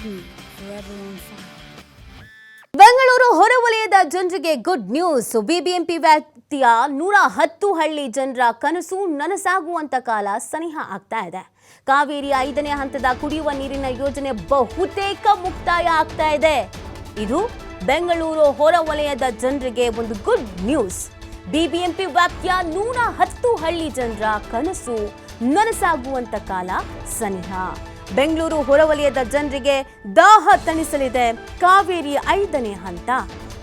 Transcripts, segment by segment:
be forever on fire. Bengaluru ಹೊರವಲಯದ ಜನರಿಗೆ good news. BBMP ವ್ಯಾಪ್ತಿಯ 110 ಹಳ್ಳಿ ಜನರ ಕನಸು ನನಸಾಗುವಂತ ಕಾಲ ಸನಿಹ ಆಗ್ತಾ ಇದೆ. ಕಾವೇರಿ 5ನೇ ಹಂತದ ಕುಡಿಯುವ ನೀರಿನ ಯೋಜನೆ ಬಹುತೇಕ ಮುಕ್ತಾಯ ಆಗ್ತಾ ಇದೆ. ಇದು ಬೆಂಗಳೂರು ಹೊರವಲಯದ ಜನರಿಗೆ ಒಂದು ಗುಡ್ ನ್ಯೂಸ್. ಬಿಬಿಎಂಪಿ ವ್ಯಾಪ್ತಿಯ 110 ಹಳ್ಳಿ ಜನರ ಕನಸು ನನಸಾಗುವಂತ ಕಾಲ ಸನಿಹ. ಬೆಂಗಳೂರು ಹೊರವಲಯದ ಜನರಿಗೆ ದಾಹ ತಣಿಸಲಿದೆ ಕಾವೇರಿ 5ನೇ ಹಂತ.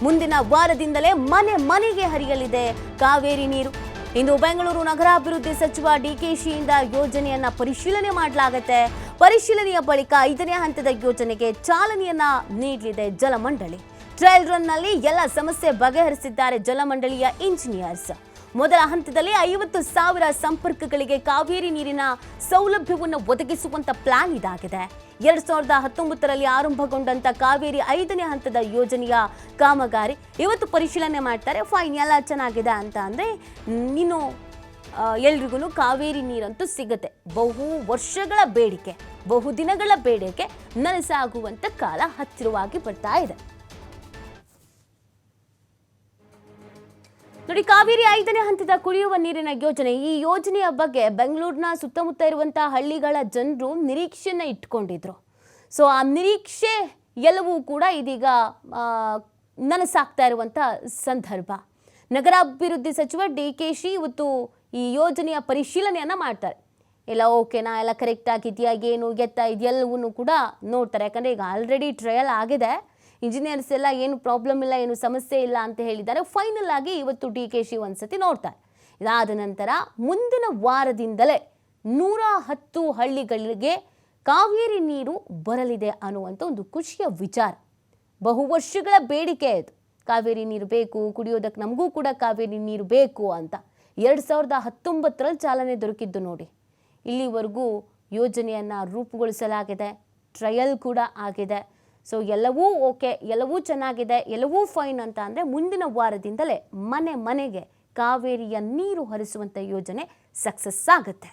ಮುಂದಿನ ವಾರದಿಂದಲೇ ಮನೆ ಮನೆಗೆ ಹರಿಯಲಿದೆ ಕಾವೇರಿ ನೀರು. ಇಂದು ಬೆಂಗಳೂರು ನಗರಾಭಿವೃದ್ಧಿ ಸಚಿವ ಡಿಕೆಶಿಯಿಂದ ಯೋಜನೆಯನ್ನ ಪರಿಶೀಲನೆ ಮಾಡಲಾಗುತ್ತೆ. ಪರಿಶೀಲನೆಯ ಬಳಿಕ 5ನೇ ಹಂತದ ಯೋಜನೆಗೆ ಚಾಲನೆಯನ್ನ ನೀಡಲಿದೆ ಜಲಮಂಡಳಿ. ಟ್ರಯಲ್ ರನ್ನಲ್ಲಿ ಎಲ್ಲ ಸಮಸ್ಯೆ ಬಗೆಹರಿಸಿದ್ದಾರೆ ಜಲಮಂಡಳಿಯ ಇಂಜಿನಿಯರ್ಸ್. ಮೊದಲ ಹಂತದಲ್ಲಿ 50,000 ಸಂಪರ್ಕಗಳಿಗೆ ಕಾವೇರಿ ನೀರಿನ ಸೌಲಭ್ಯವನ್ನು ಒದಗಿಸುವಂತ ಪ್ಲಾನ್ ಇದಾಗಿದೆ. 2019ರಲ್ಲಿ ಆರಂಭಗೊಂಡಂತ ಕಾವೇರಿ 5ನೇ ಹಂತದ ಯೋಜನೆಯ ಕಾಮಗಾರಿ ಇವತ್ತು ಪರಿಶೀಲನೆ ಮಾಡ್ತಾರೆ. ಫೈನ್, ಎಲ್ಲ ಚೆನ್ನಾಗಿದೆ ಅಂತ ಅಂದ್ರೆ ಇನ್ನು ಎಲ್ರಿಗೂ ಕಾವೇರಿ ನೀರಂತೂ ಸಿಗುತ್ತೆ. ಬಹು ವರ್ಷಗಳ ಬೇಡಿಕೆ, ಬಹುದಿನಗಳ ಬೇಡಿಕೆ ನನಸಾಗುವಂತ ಕಾಲ ಹತ್ತಿರವಾಗಿ ಬರ್ತಾ ಇದೆ. ನೋಡಿ, ಕಾವೇರಿ 5ನೇ ಹಂತದ ಕುಡಿಯುವ ನೀರಿನ ಯೋಜನೆ, ಈ ಯೋಜನೆಯ ಬಗ್ಗೆ ಬೆಂಗಳೂರಿನ ಸುತ್ತಮುತ್ತ ಇರುವಂತಹ ಹಳ್ಳಿಗಳ ಜನರು ನಿರೀಕ್ಷೆಯನ್ನ ಇಟ್ಕೊಂಡಿದ್ರು. ಸೊ ಆ ನಿರೀಕ್ಷೆ ಎಲ್ಲವೂ ಕೂಡ ಇದೀಗ ನನಸಾಗ್ತಾ ಇರುವಂಥ ಸಂದರ್ಭ. ನಗರಾಭಿವೃದ್ಧಿ ಸಚಿವ ಡಿಕೆಶಿ ಇವತ್ತು ಈ ಯೋಜನೆಯ ಪರಿಶೀಲನೆಯನ್ನ ಮಾಡ್ತಾರೆ. ಎಲ್ಲ ಓಕೆನಾ, ಎಲ್ಲ ಕರೆಕ್ಟ್ ಆಗಿದೆಯಾ, ಏನು ಎತ್ತ ಇದೆಲ್ಲವೂ ಕೂಡ ನೋಡ್ತಾರೆ. ಯಾಕಂದರೆ ಈಗ ಆಲ್ರೆಡಿ ಟ್ರಯಲ್ ಆಗಿದೆ. ಇಂಜಿನಿಯರ್ಸ್ ಎಲ್ಲ ಏನು ಪ್ರಾಬ್ಲಮ್ ಇಲ್ಲ, ಏನು ಸಮಸ್ಯೆ ಇಲ್ಲ ಅಂತ ಹೇಳಿದ್ದಾರೆ. ಫೈನಲ್ ಆಗಿ ಇವತ್ತು ಡಿಕೆಶಿ ಒಂದ್ಸತಿ ನೋಡ್ತಾರೆ. ಇದಾದ ನಂತರ ಮುಂದಿನ ವಾರದಿಂದಲೇ 110 ಹಳ್ಳಿಗಳಿಗೆ ಕಾವೇರಿ ನೀರು ಬರಲಿದೆ ಅನ್ನುವಂಥ ಒಂದು ಖುಷಿಯ ವಿಚಾರ. ಬಹು ವರ್ಷಗಳ ಬೇಡಿಕೆ ಇದು. ಕಾವೇರಿ ನೀರು ಬೇಕು, ಕುಡಿಯೋದಕ್ಕೆ ನಮಗೂ ಕೂಡ ಕಾವೇರಿ ನೀರು ಬೇಕು ಅಂತ 2019ರಲ್ಲಿ ಚಾಲನೆ ದೊರಕಿದ್ದು. ನೋಡಿ, ಇಲ್ಲಿವರೆಗೂ ಯೋಜನೆಯನ್ನು ರೂಪುಗೊಳಿಸಲಾಗಿದೆ, ಟ್ರಯಲ್ ಕೂಡ ಆಗಿದೆ. ಸೊ ಎಲ್ಲವೂ ಓಕೆ, ಎಲ್ಲವೂ ಚೆನ್ನಾಗಿದೆ, ಎಲ್ಲವೂ ಫೈನ್ ಅಂತ ಅಂದರೆ ಮುಂದಿನ ವಾರದಿಂದಲೇ ಮನೆ ಮನೆಗೆ ಕಾವೇರಿಯ ನೀರು ಹರಿಸುವಂಥ ಯೋಜನೆ ಸಕ್ಸಸ್ ಆಗುತ್ತೆ.